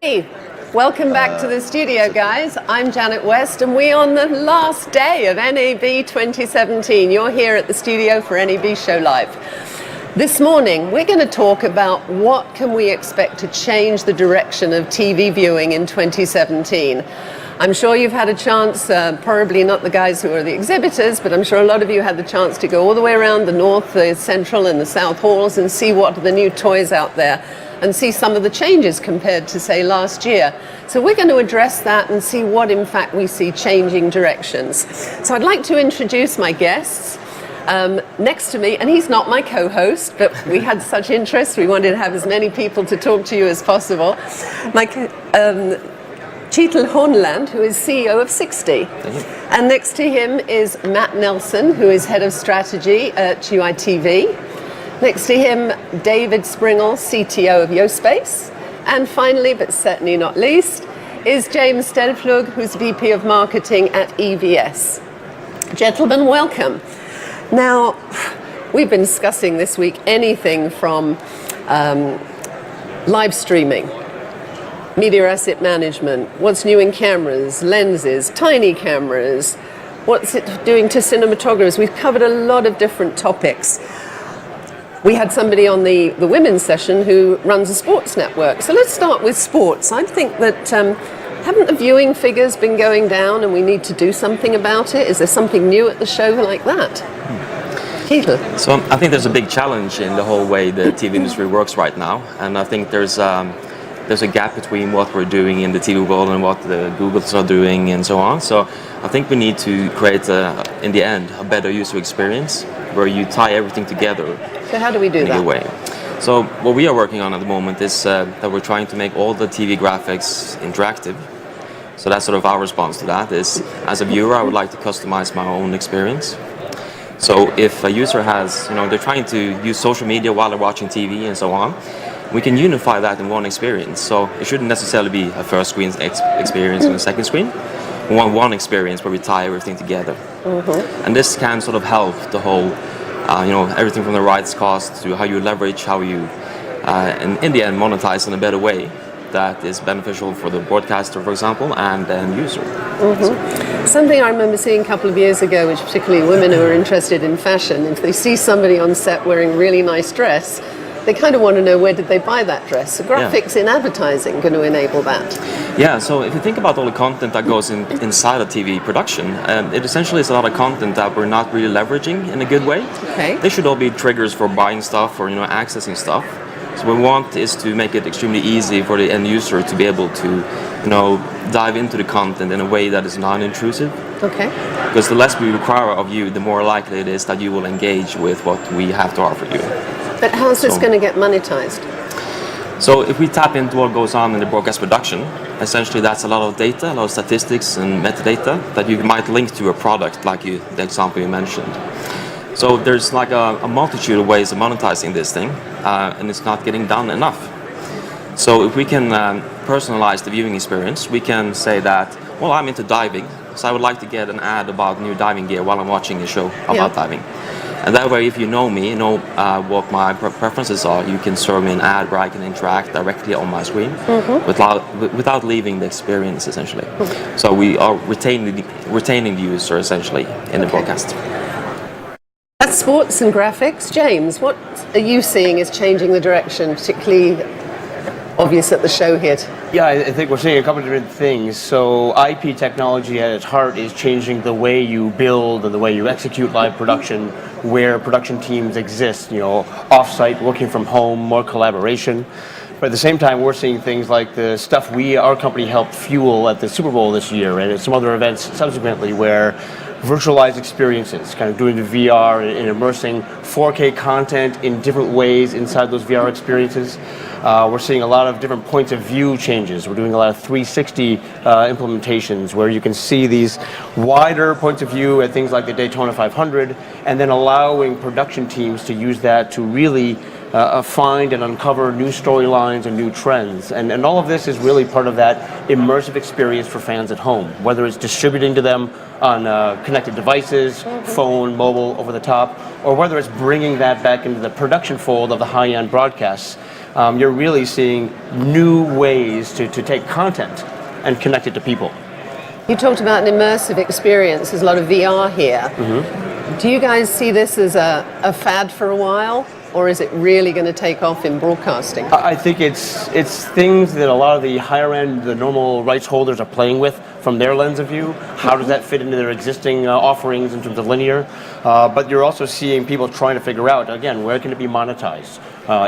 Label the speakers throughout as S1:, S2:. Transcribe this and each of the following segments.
S1: Hey, welcome back to the studio, guys. I'm Janet West, and we're on the last day of NAB 2017. You're here at the studio for NAB Show Live. This morning, we're going to talk about what can we expect to change the direction of TV viewing in 2017. I'm sure you've had a chance, probably not the guys who are the exhibitors, but I'm sure a lot of you had the chance to go all the way around the North, the Central and the South halls and see what are the new toys out there, and see some of the changes compared to, say, last year. So we're going to address that and see what, in fact, we see changing directions. So I'd like to introduce my guests. Next to me, and he's not my co-host, but we had such interest, we wanted to have as many people to talk to you as possible. Kjetil Horneland, who is CEO of 60. And next to him is Matt Nelson, who is Head of Strategy at UITV. Next to him, David Springle, CTO of YoSpace. And finally, but certainly not least, is James Stenflug, who's VP of Marketing at EVS. Gentlemen, welcome. Now, we've been discussing this week anything from live streaming, media asset management, what's new in cameras, lenses, tiny cameras, what's it doing to cinematographers. We've covered a lot of different topics. We had somebody on the women's session who runs a sports network. So let's start with sports. I think that haven't the viewing figures been going down and we need to do something about it? Is there something new at the show like that? Kjetil?
S2: So I think there's a big challenge in the whole way the TV industry works right now. And I think there's a gap between what we're doing in the TV world and what the Googles are doing and so on. So I think we need to create, in the end, a better user experience where you tie everything together.
S1: So how do we do
S2: in
S1: that?
S2: A good way. So what we are working on at the moment is that we're trying to make all the TV graphics interactive. So that's sort of our response to that is, as a viewer, I would like to customize my own experience. So if a user has, they're trying to use social media while they're watching TV and so on, we can unify that in one experience. So it shouldn't necessarily be a first screen experience and a second screen. We want one experience where we tie everything together. Mm-hmm. And this can sort of help the whole, everything from the rights cost to how you leverage, how you, and in the end, monetize in a better way that is beneficial for the broadcaster, for example, and the end user.
S1: Mm-hmm. Something I remember seeing a couple of years ago, which particularly women who are interested in fashion, if they see somebody on set wearing a really nice dress, they kind of want to know where did they buy that dress. So graphics in advertising going to enable that.
S2: Yeah, so if you think about all the content that goes inside a TV production, it essentially is a lot of content that we're not really leveraging in a good way.
S1: Okay.
S2: They should all be triggers for buying stuff or accessing stuff. So what we want is to make it extremely easy for the end user to be able to dive into the content in a way that is non-intrusive.
S1: Okay.
S2: Because the less we require of you, the more likely it is that you will engage with what we have to offer you.
S1: But how's this going to get monetized?
S2: So if we tap into what goes on in the broadcast production, essentially that's a lot of data, a lot of statistics and metadata that you might link to a product like the example you mentioned. So there's like a multitude of ways of monetizing this thing, and it's not getting done enough. So if we can personalize the viewing experience, we can say that, well, I'm into diving, so I would like to get an ad about new diving gear while I'm watching a show about diving. And that way, if you know me, what my preferences are, you can serve me an ad where I can interact directly on my screen without leaving the experience, essentially. Mm-hmm. So we are retaining the user, essentially, in the broadcast.
S1: That's sports and graphics. James, what are you seeing is changing the direction, particularly obvious at the show here?
S3: Yeah, I think we're seeing a couple of different things. So IP technology at its heart is changing the way you build and the way you execute live production, where production teams exist, off-site, working from home, more collaboration. But at the same time, we're seeing things like the stuff our company helped fuel at the Super Bowl this year and at some other events subsequently where virtualized experiences, kind of doing the VR and immersing 4K content in different ways inside those VR experiences. We're seeing a lot of different points of view changes. We're doing a lot of 360 implementations where you can see these wider points of view at things like the Daytona 500 and then allowing production teams to use that to really find and uncover new storylines and new trends. And all of this is really part of that immersive experience for fans at home, whether it's distributing to them on connected devices, phone, mobile, over the top, or whether it's bringing that back into the production fold of the high-end broadcasts you're really seeing new ways to take content and connect it to people.
S1: You talked about an immersive experience. There's a lot of VR here. Do you guys see this as a fad for a while, or is it really going to take off in broadcasting?
S3: I think it's things that a lot of the higher end, the normal rights holders are playing with from their lens of view. How does that fit into their existing offerings in terms of linear? But you're also seeing people trying to figure out, again, where can it be monetized?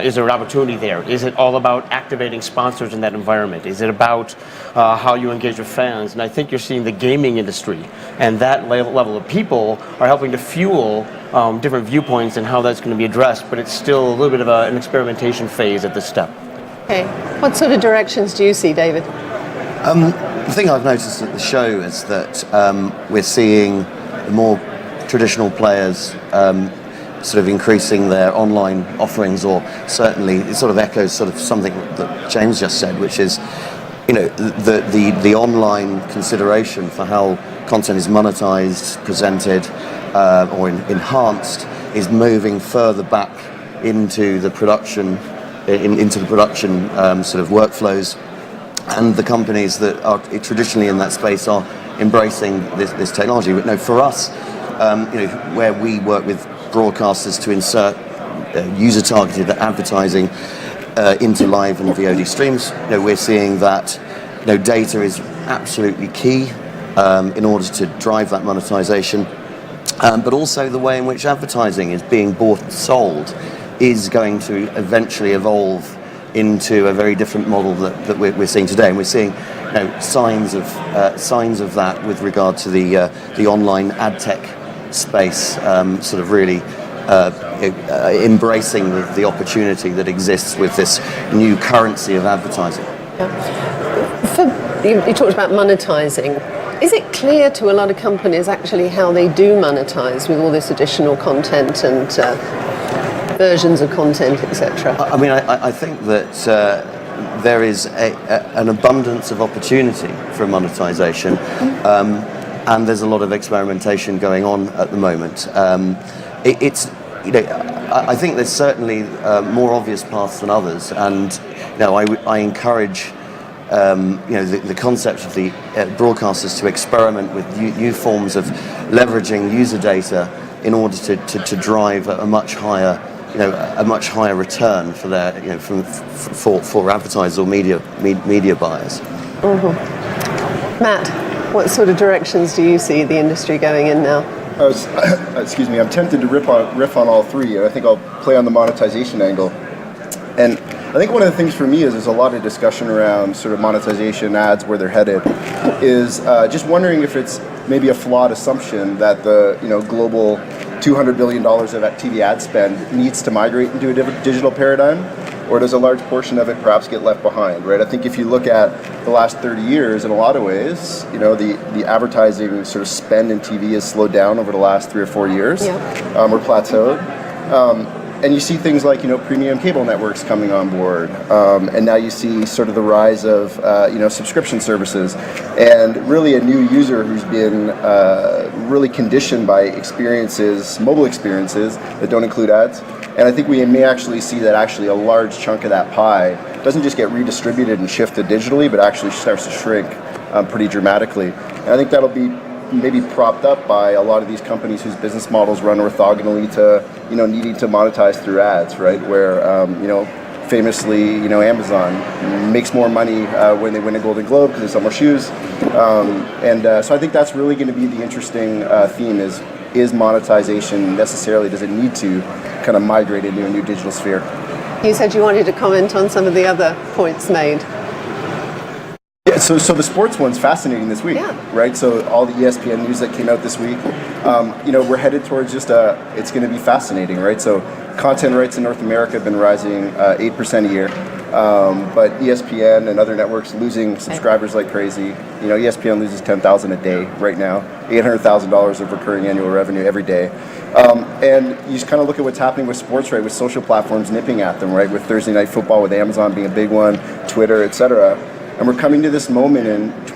S3: Is there an opportunity there? Is it all about activating sponsors in that environment? Is it about how you engage with fans? And I think you're seeing the gaming industry and that level of people are helping to fuel different viewpoints and how that's going to be addressed, but it's still a little bit of an experimentation phase at this step.
S1: Okay. What sort of directions do you see, David?
S4: The thing I've noticed at the show is that we're seeing more traditional players sort of increasing their online offerings, or certainly it sort of echoes sort of something that James just said, which is, you know, the online consideration for how content is monetized, presented, or enhanced is moving further back into the production, sort of workflows, and the companies that are traditionally in that space are embracing this technology. But no, for us, you know, where we work with broadcasters to insert user-targeted advertising into live and VOD streams, you know, we're seeing that, you know, data is absolutely key in order to drive that monetization, but also the way in which advertising is being bought and sold is going to eventually evolve into a very different model that we're seeing today, and we're seeing, you know, signs of that with regard to the online ad tech space, sort of really embracing the opportunity that exists with this new currency of advertising.
S1: You talked about monetizing. Is it clear to a lot of companies actually how they do monetize with all this additional content and versions of content, etc.?
S4: I mean, I think that there is an abundance of opportunity for monetization, and there's a lot of experimentation going on at the moment. It's, you know, I think there's certainly more obvious paths than others, and, you know, I encourage you know, the concept of the broadcasters to experiment with new forms of leveraging user data in order to drive a much higher, you know, a much higher return for their, you know, for advertisers or media buyers.
S1: Matt, what sort of directions do you see the industry going in now?
S5: Excuse me, I'm tempted to riff on all three, and I think I'll play on the monetization angle. And I think one of the things for me is there's a lot of discussion around sort of monetization, ads, where they're headed, is just wondering if it's maybe a flawed assumption that the, you know, global $200 billion of TV ad spend needs to migrate into a digital paradigm, or does a large portion of it perhaps get left behind, right? I think if you look at the last 30 years, in a lot of ways, you know, the advertising sort of spend in TV has slowed down over the last 3 or 4 years, or plateaued. And you see things like, you know, premium cable networks coming on board, and now you see sort of the rise of, you know, subscription services, and really a new user who's been really conditioned by experiences, mobile experiences that don't include ads. And I think we may actually see that actually a large chunk of that pie doesn't just get redistributed and shifted digitally, but actually starts to shrink pretty dramatically. And I think that'll be maybe propped up by a lot of these companies whose business models run orthogonally to, you know, needing to monetize through ads, right? Where, you know, famously, you know, Amazon makes more money when they win a Golden Globe because they sell more shoes. So I think that's really going to be the interesting theme is monetization necessarily, does it need to kind of migrate into a new digital sphere?
S1: You said you wanted to comment on some of the other points made.
S5: Yeah, so the sports one's fascinating this week, right? So all the ESPN news that came out this week, you know, we're headed towards just it's going to be fascinating, right? So content rights in North America have been rising 8% a year, but ESPN and other networks losing subscribers like crazy. You know, ESPN loses 10,000 a day right now, $800,000 of recurring annual revenue every day. And you just kind of look at what's happening with sports, right? With social platforms nipping at them, right? With Thursday Night Football, with Amazon being a big one, Twitter, etc. And we're coming to this moment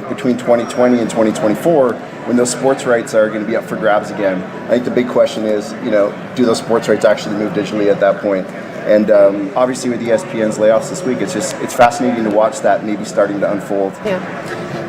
S5: between 2020 and 2024 when those sports rights are going to be up for grabs again. I think the big question is, you know, do those sports rights actually move digitally at that point? And obviously with ESPN's layoffs this week, it's fascinating to watch that maybe starting to unfold.
S1: Yeah.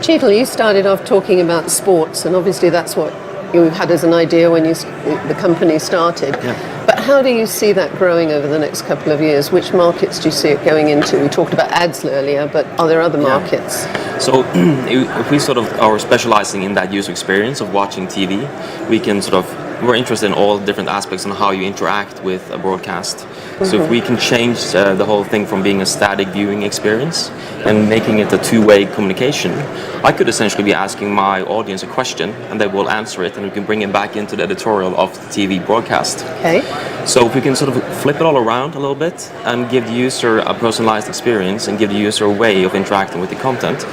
S1: Cheetal, you started off talking about sports, and obviously that's what you had as an idea when the company started.
S2: Yeah.
S1: But how do you see that growing over the next couple of years? Which markets do you see it going into? We talked about ads earlier, but are there other markets?
S2: So if we sort of are specializing in that user experience of watching TV, we're interested in all different aspects on how you interact with a broadcast. So if we can change the whole thing from being a static viewing experience and making it a two-way communication, I could essentially be asking my audience a question and they will answer it, and we can bring it back into the editorial of the TV broadcast.
S1: Okay.
S2: So if we can sort of flip it all around a little bit and give the user a personalized experience and give the user a way of interacting with the content,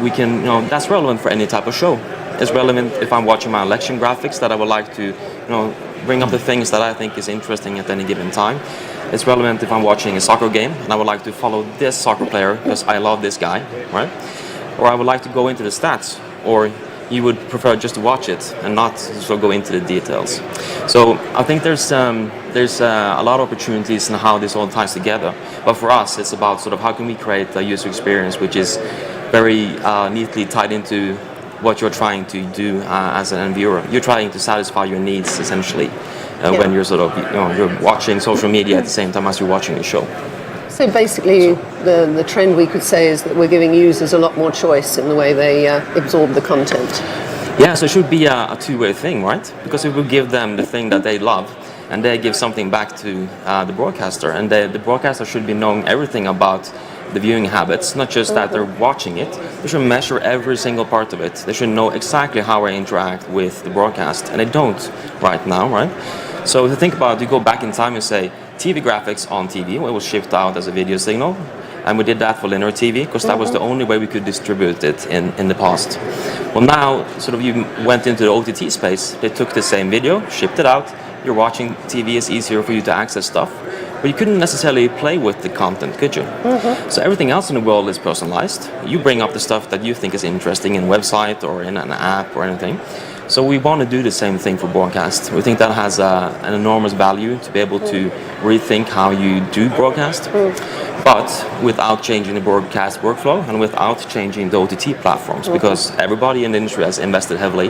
S2: we can, that's relevant for any type of show. It's relevant if I'm watching my election graphics that I would like to, bring up the things that I think is interesting at any given time. It's relevant if I'm watching a soccer game and I would like to follow this soccer player because I love this guy, right? Or I would like to go into the stats, or you would prefer just to watch it and not sort of go into the details. So I think there's a lot of opportunities in how this all ties together. But for us, it's about sort of how can we create a user experience which is very neatly tied into what you're trying to do as an end viewer. You're trying to satisfy your needs essentially when you're sort of you're watching social media at the same time as you're watching a show.
S1: So basically, the trend we could say is that we're giving users a lot more choice in the way they absorb the content.
S2: Yeah, so it should be a two-way thing, right? Because if we give them the thing that they love, and they give something back to the broadcaster, and the broadcaster should be knowing everything about the viewing habits, not just that they're watching it. They should measure every single part of it. They should know exactly how I interact with the broadcast, and they don't right now, right? So if you think about it, you go back in time and say, TV graphics on TV, it was shipped out as a video signal, and we did that for linear TV because that was the only way we could distribute it in the past. Well, now, sort of you went into the OTT space, they took the same video, shipped it out, you're watching TV, it's easier for you to access stuff. But you couldn't necessarily play with the content, could you? So everything else in the world is personalized. You bring up the stuff that you think is interesting in a website or in an app or anything. So we want to do the same thing for broadcast. We think that has an enormous value to be able to rethink how you do broadcast, but without changing the broadcast workflow and without changing the OTT platforms, because everybody in the industry has invested heavily.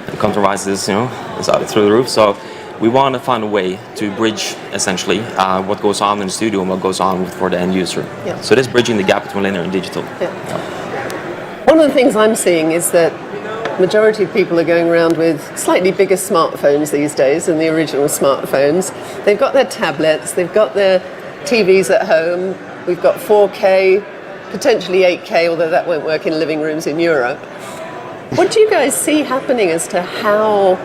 S2: The content rises, is out through the roof. So we want to find a way to bridge, essentially, what goes on in the studio and what goes on for the end user.
S1: Yeah.
S2: So this bridging the gap between linear and digital.
S1: Yeah. One of the things I'm seeing is that majority of people are going around with slightly bigger smartphones these days than the original smartphones. They've got their tablets, they've got their TVs at home, we've got 4K, potentially 8K, although that won't work in living rooms in Europe. What do you guys see happening as to how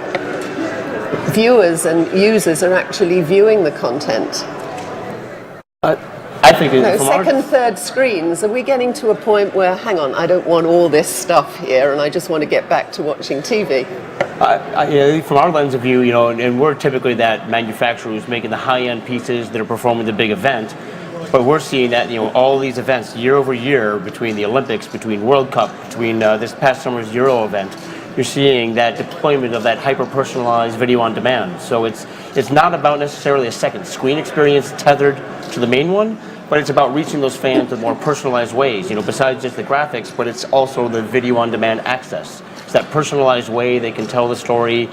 S1: viewers and users are actually viewing the content?
S3: I think
S1: Second, third screens, are we getting to a point where, hang on, I don't want all this stuff here and I just want to get back to watching TV?
S3: From our lens of view, and we're typically that manufacturer who's making the high-end pieces that are performing the big event, but we're seeing that, all these events year over year, between the Olympics, between World Cup, between this past summer's Euro event, you're seeing that deployment of that hyper-personalized video on demand. So it's not about necessarily a second screen experience tethered to the main one, but it's about reaching those fans in more personalized ways, besides just the graphics, but it's also the video on demand access. It's that personalized way they can tell the story,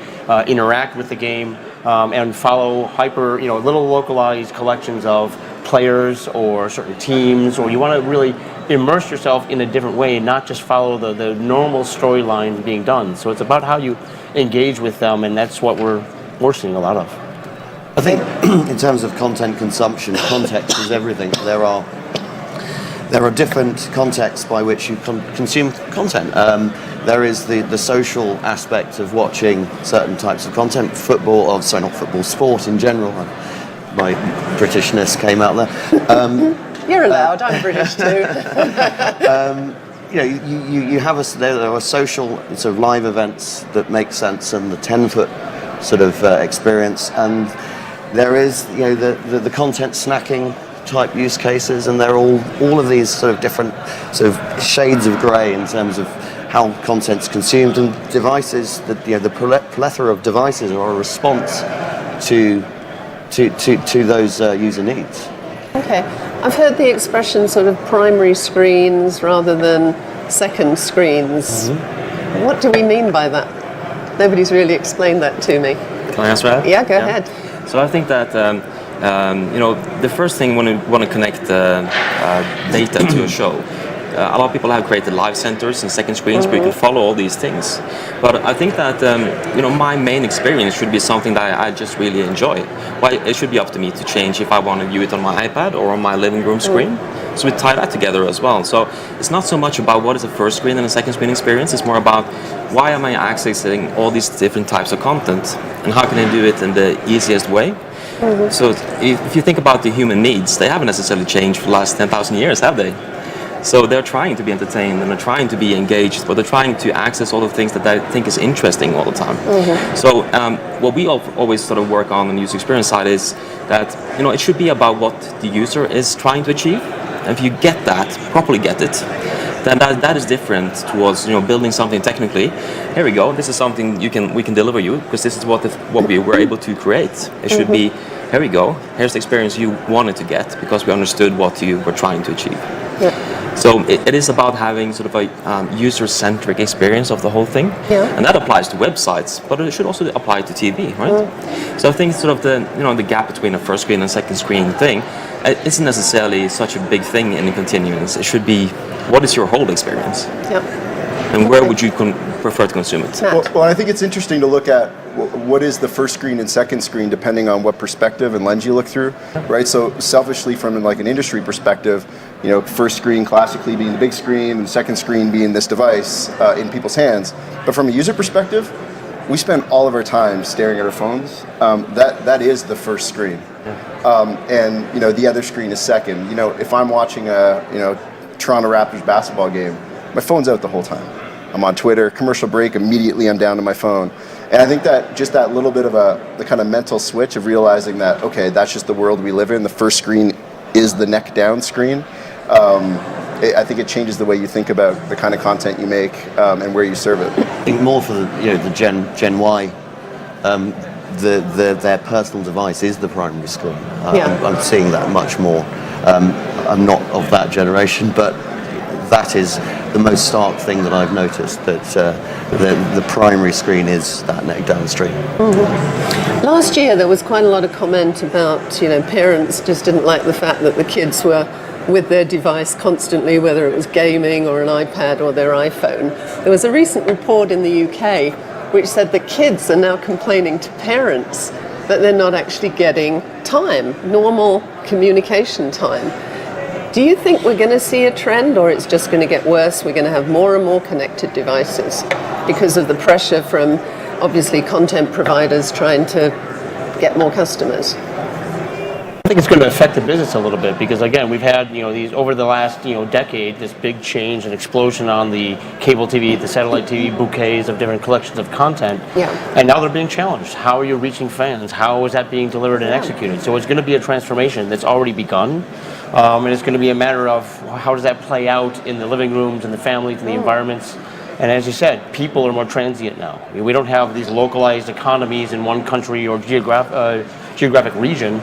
S3: interact with the game, and follow little localized collections of players or certain teams, or you want to really immerse yourself in a different way, not just follow the normal storyline being done. So it's about how you engage with them, and that's what we're seeing a lot of.
S4: I think in terms of content consumption, context is everything. There are different contexts by which you consume content. There is the social aspect of watching certain types of content, sport in general. My Britishness came out there.
S1: You're allowed, I'm British too.
S4: You have there are social sort of live events that make sense, and the 10-foot sort of experience, and there is the content snacking type use cases, and they're all of these sort of different sort of shades of grey in terms of how content's consumed, and devices. The plethora of devices are a response to to those user needs.
S1: Okay. I've heard the expression sort of primary screens rather than second screens. What do we mean by that? Nobody's really explained that to me.
S2: Can I answer that?
S1: Yeah, go ahead.
S2: So I think that the first thing when you want to connect data to a show, a lot of people have created live centers and second screens where you can follow all these things. But I think that my main experience should be something that I just really enjoy. Well, it should be up to me to change if I want to view it on my iPad or on my living room screen. So we tie that together as well. So it's not so much about what is a first screen and a second screen experience. It's more about why am I accessing all these different types of content and how can I do it in the easiest way. So if you think about the human needs, they haven't necessarily changed for the last 10,000 years, have they? So they're trying to be entertained and they're trying to be engaged, but they're trying to access all the things that they think is interesting all the time. So what we always sort of work on the user experience side is that it should be about what the user is trying to achieve. And if you get that, properly get it, then that is different towards building something technically. Here we go. This is something we can deliver you because this is what we were able to create. It should be, here we go. Here's the experience you wanted to get because we understood what you were trying to achieve. So it is about having sort of a user-centric experience of the whole thing, and that applies to websites, but it should also apply to TV, right? So I think sort of the gap between a first screen and second screen thing isn't necessarily such a big thing in the continuance. It should be, what is your whole experience? And where would you prefer to consume it?
S5: Well, I think it's interesting to look at what is the first screen and second screen depending on what perspective and lens you look through, right? So selfishly from like an industry perspective, first screen classically being the big screen and second screen being this device in people's hands. But from a user perspective, we spend all of our time staring at our phones. That is the first screen. And the other screen is second. If I'm watching a Toronto Raptors basketball game, my phone's out the whole time. I'm on Twitter, commercial break, immediately I'm down to my phone. And I think that just that little bit of the kind of mental switch of realizing that, okay, that's just the world we live in. The first screen is the neck down screen. I think it changes the way you think about the kind of content you make and where you serve it.
S4: I think more for the Gen Y, their personal device is the primary screen. I'm seeing that much more. I'm not of that generation, but that is the most stark thing that I've noticed, that the primary screen is that neck down screen.
S1: Last year there was quite a lot of comment about parents just didn't like the fact that the kids were with their device constantly, whether it was gaming or an iPad or their iPhone. There was a recent report in the UK which said that kids are now complaining to parents that they're not actually getting time, normal communication time. Do you think we're going to see a trend, or it's just going to get worse? We're going to have more and more connected devices because of the pressure from obviously content providers trying to get more customers?
S3: I think it's going to affect the business a little bit because, again, we've had these over the last decade, this big change and explosion on the cable TV, the satellite TV bouquets of different collections of content, and now they're being challenged. How are you reaching fans? How is that being delivered and executed? So it's going to be a transformation that's already begun, and it's going to be a matter of how does that play out in the living rooms and the families and the environments. And as you said, people are more transient now. We don't have these localized economies in one country or geographic region.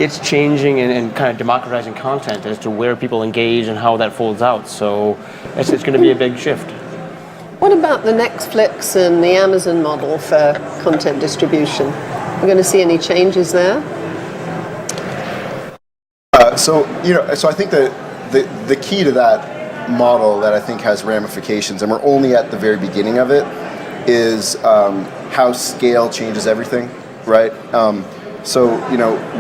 S3: It's changing and kind of democratizing content as to where people engage and how that folds out. So it's going to be a big shift.
S1: What about the Netflix and the Amazon model for content distribution? We're going to see any changes there?
S5: So I think that the key to that model that I think has ramifications, and we're only at the very beginning of it, is how scale changes everything, right? So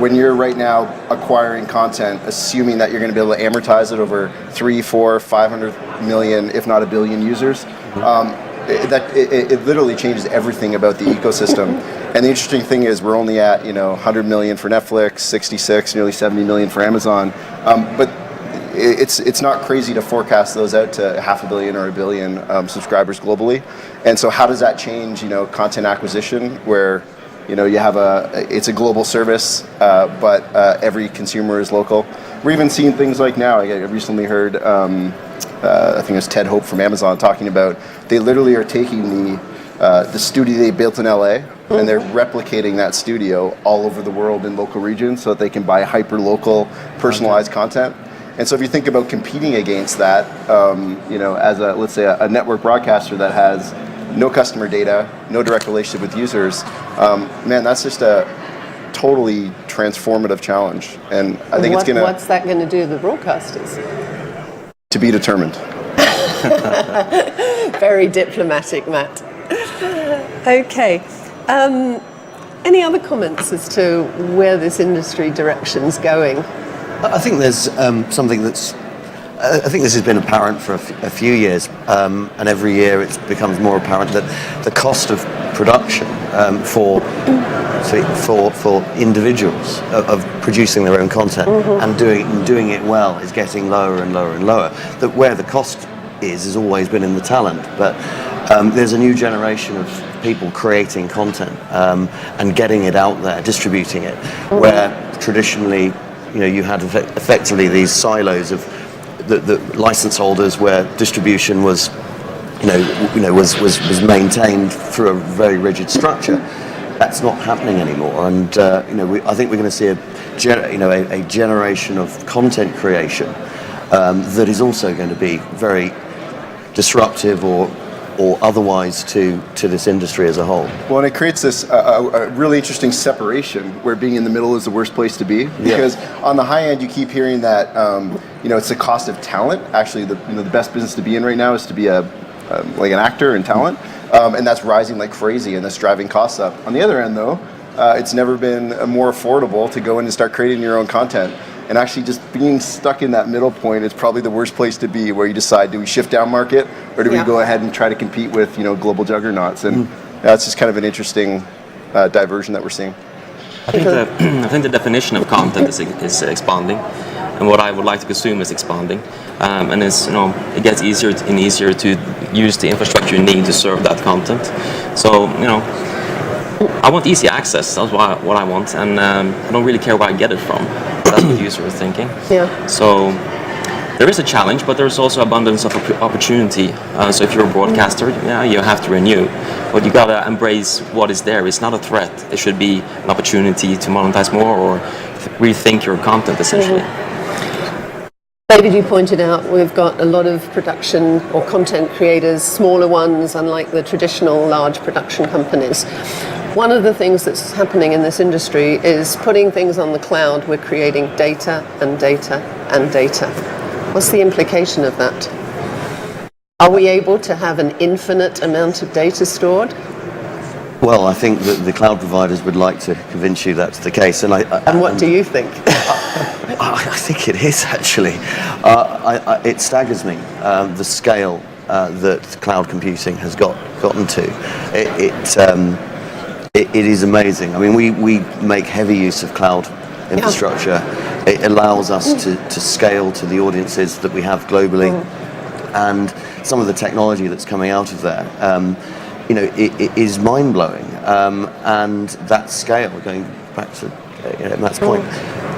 S5: when you're right now acquiring content, assuming that you're going to be able to amortize it over 3, 4, 500 million, if not a billion users, it literally changes everything about the ecosystem. And the interesting thing is we're only at 100 million for Netflix, 66, nearly 70 million for Amazon, but it's not crazy to forecast those out to 500 million or 1 billion subscribers globally. And so how does that change content acquisition, where you have it's a global service, but every consumer is local. We're even seeing things like now, I recently heard I think it was Ted Hope from Amazon talking about they literally are taking the studio they built in LA, and they're replicating that studio all over the world in local regions so that they can buy hyper-local, personalized content. And so if you think about competing against that, as let's say a network broadcaster that has no customer data, no direct relationship with users, that's just a totally transformative challenge. And I think it's going to...
S1: What's that going to do to the broadcasters?
S5: To be determined.
S1: Very diplomatic, Matt. Okay. Any other comments as to where this industry direction's going?
S4: I think there's something that's. I think this has been apparent for a few years, and every year it becomes more apparent that the cost of production for individuals of producing their own content and doing it well is getting lower and lower and lower. That where the cost has always been in the talent, but there's a new generation of people creating content and getting it out there, distributing it, where traditionally, you had effectively these silos of the license holders where distribution was maintained through a very rigid structure. That's not happening anymore, and I think we're going to see a generation of content creation that is also going to be very disruptive or otherwise to this industry as a whole.
S5: Well, and it creates this a really interesting separation where being in the middle is the worst place to be, because on the high end you keep hearing that it's the cost of talent. Actually, the best business to be in right now is to be like an actor in talent, and that's rising like crazy, and that's driving costs up. On the other end, though, it's never been more affordable to go in and start creating your own content. And actually just being stuck in that middle point is probably the worst place to be, where you decide, do we shift down market or do we go ahead and try to compete with global juggernauts? And that's just kind of an interesting diversion that we're seing.
S2: I think the definition of content is expanding, and what I would like to consume is expanding, and it gets easier and easier to use the infrastructure you need to serve that content. So I want easy access. That's what I want, and I don't really care where I get it from. That's what the user is thinking.
S1: Yeah.
S2: So there is a challenge, but there's also abundance of opportunity. So if you're a broadcaster, you have to renew, but you gotta embrace what is there. It's not a threat. It should be an opportunity to monetize more or rethink your content, essentially.
S1: David, you pointed out we've got a lot of production or content creators, smaller ones, unlike the traditional large production companies. One of the things that's happening in this industry is putting things on the cloud. We're creating data and data and data. What's the implication of that? Are we able to have an infinite amount of data stored?
S4: Well, I think that the cloud providers would like to convince you that's the case.
S1: And what do you think?
S4: I think it is, actually. It staggers me, the scale that cloud computing has gotten to. It is amazing. I mean, we make heavy use of cloud infrastructure. It allows us to scale to the audiences that we have globally, and some of the technology that's coming out of there, it is mind-blowing. And that scale, going back to Matt's point,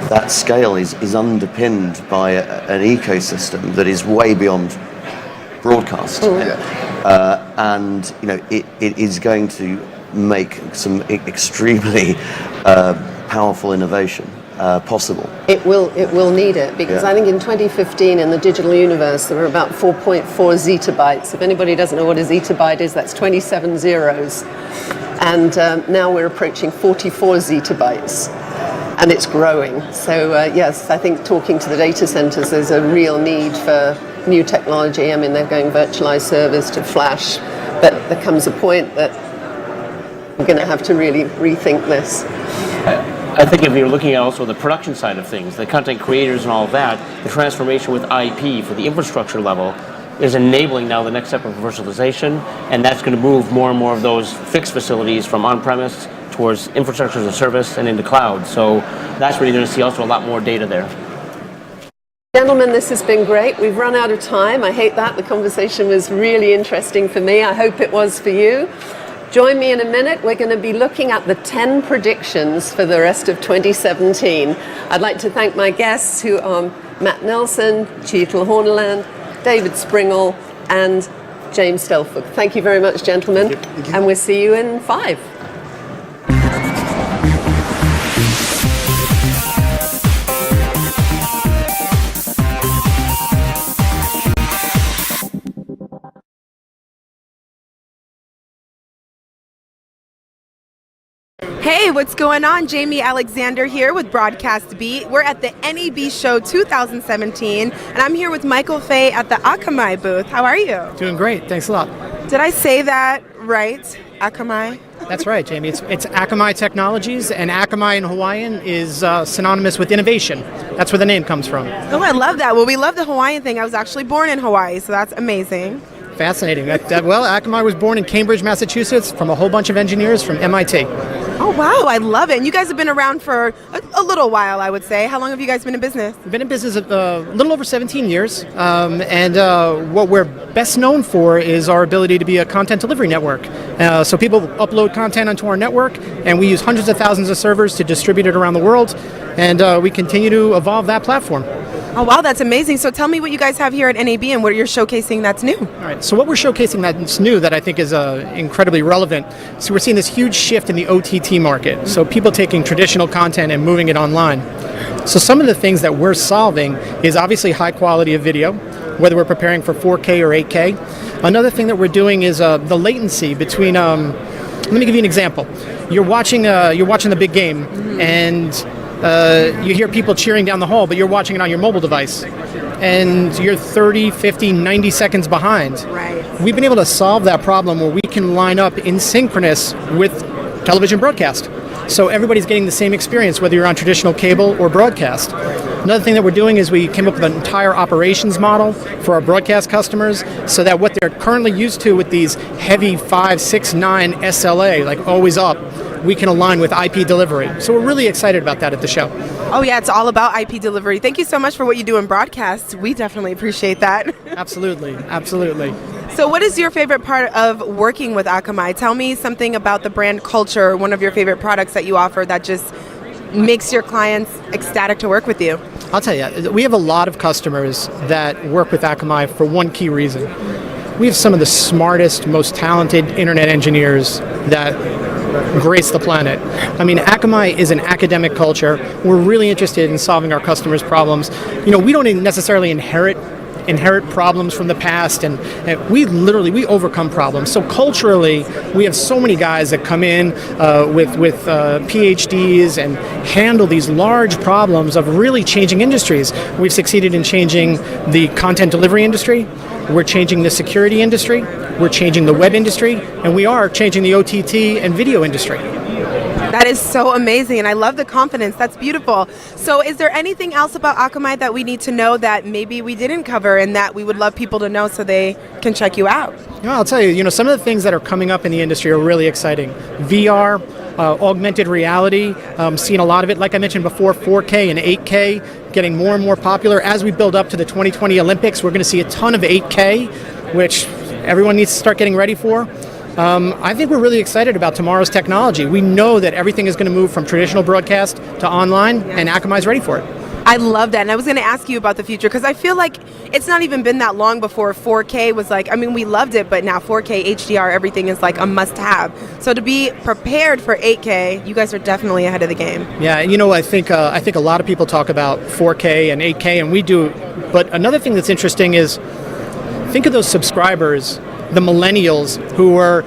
S4: that scale is underpinned by an ecosystem that is way beyond broadcast, and it is going to make some extremely powerful innovation possible.
S1: It will need it, because I think in 2015 in the digital universe there were about 4.4 zettabytes. If anybody doesn't know what a zettabyte is, that's 27 zeros. And now we're approaching 44 zettabytes, and it's growing. So yes, I think talking to the data centers, there's a real need for new technology. I mean, they're going virtualized servers to flash, but there comes a point that we're going to have to really rethink this.
S3: I think if you're looking at also the production side of things, the content creators and all of that, the transformation with IP for the infrastructure level is enabling now the next step of virtualization, and that's going to move more and more of those fixed facilities from on-premise towards infrastructure as a service and into cloud. So that's where you're going to see also a lot more data there.
S1: Gentlemen, this has been great. We've run out of time. I hate that. The conversation was really interesting for me. I hope it was for you. Join me in a minute. We're going to be looking at the 10 predictions for the rest of 2017. I'd like to thank my guests, who are Matt Nelson, Kjetil Horneland, David Springall, and James Stelford. Thank you very much, gentlemen.
S5: Thank you.
S1: And we'll see you in 5.
S6: Hey, what's going on? Jamie Alexander here with Broadcast Beat. We're at the NAB Show 2017, and I'm here with Michael Fay at the Akamai booth. How are you?
S7: Doing great. Thanks a lot.
S6: Did I say that right? Akamai?
S7: That's right, Jamie. It's Akamai Technologies, and Akamai in Hawaiian is synonymous with innovation. That's where the name comes from.
S6: Oh, I love that. Well, we love the Hawaiian thing. I was actually born in Hawaii, so that's amazing.
S7: Fascinating. Well, Akamai was born in Cambridge, Massachusetts, from a whole bunch of engineers from MIT.
S6: Oh, wow. I love it. And you guys have been around for a little while, I would say. How long have you guys been in business?
S7: We've been in business a little over 17 years, and what we're best known for is our ability to be a content delivery network. So people upload content onto our network, and we use hundreds of thousands of servers to distribute it around the world, and we continue to evolve that platform.
S6: Oh, wow, that's amazing. So tell me what you guys have here at NAB and what you're showcasing that's new.
S7: All right, so what we're showcasing that's new that I think is incredibly relevant, so we're seeing this huge shift in the OTT market, so people taking traditional content and moving it online. So some of the things that we're solving is obviously high quality of video, whether we're preparing for 4K or 8K. Another thing that we're doing is the latency between, let me give you an example. You're watching the big game, and you hear people cheering down the hall, but you're watching it on your mobile device, and you're 30, 50, 90 seconds behind.
S6: Right.
S7: We've been able to solve that problem where we can line up in synchronous with television broadcast. So everybody's getting the same experience, whether you're on traditional cable or broadcast. Another thing that we're doing is we came up with an entire operations model for our broadcast customers, so that what they're currently used to with these heavy 5, 6, 9 SLA, like always up, we can align with IP delivery. So we're really excited about that at the show.
S6: Oh, yeah, it's all about IP delivery. Thank you so much for what you do in broadcast. We definitely appreciate that.
S7: Absolutely, absolutely.
S6: So what is your favorite part of working with Akamai? Tell me something about the brand culture, one of your favorite products that you offer that just makes your clients ecstatic to work with you.
S7: I'll tell you, we have a lot of customers that work with Akamai for one key reason. We have some of the smartest, most talented internet engineers that grace the planet. I mean, Akamai is an academic culture. We're really interested in solving our customers' problems. You know, we don't necessarily inherit problems from the past, and we overcome problems. So culturally, we have so many guys that come in with PhDs and handle these large problems of really changing industries. We've succeeded in changing the content delivery industry. We're changing the security industry. We're changing the web industry, and we are changing the OTT and video industry.
S6: That is so amazing, and I love the confidence. That's beautiful. So is there anything else about Akamai that we need to know that maybe we didn't cover and that we would love people to know so they can check you out?
S7: You know, I'll tell you, some of the things that are coming up in the industry are really exciting. VR, augmented reality, seeing a lot of it. Like I mentioned before, 4K and 8K getting more and more popular. As we build up to the 2020 Olympics, we're going to see a ton of 8K, which everyone needs to start getting ready for. I think we're really excited about tomorrow's technology. We know that everything is going to move from traditional broadcast to online, and Akamai's ready for it.
S6: I love that, and I was going to ask you about the future because I feel like it's not even been that long before 4K was like, I mean, we loved it, but now 4K, HDR, everything is like a must-have. So to be prepared for 8K, you guys are definitely ahead of the game.
S7: Yeah, I think a lot of people talk about 4K and 8K, and we do. But another thing that's interesting is, think of those subscribers, the millennials who are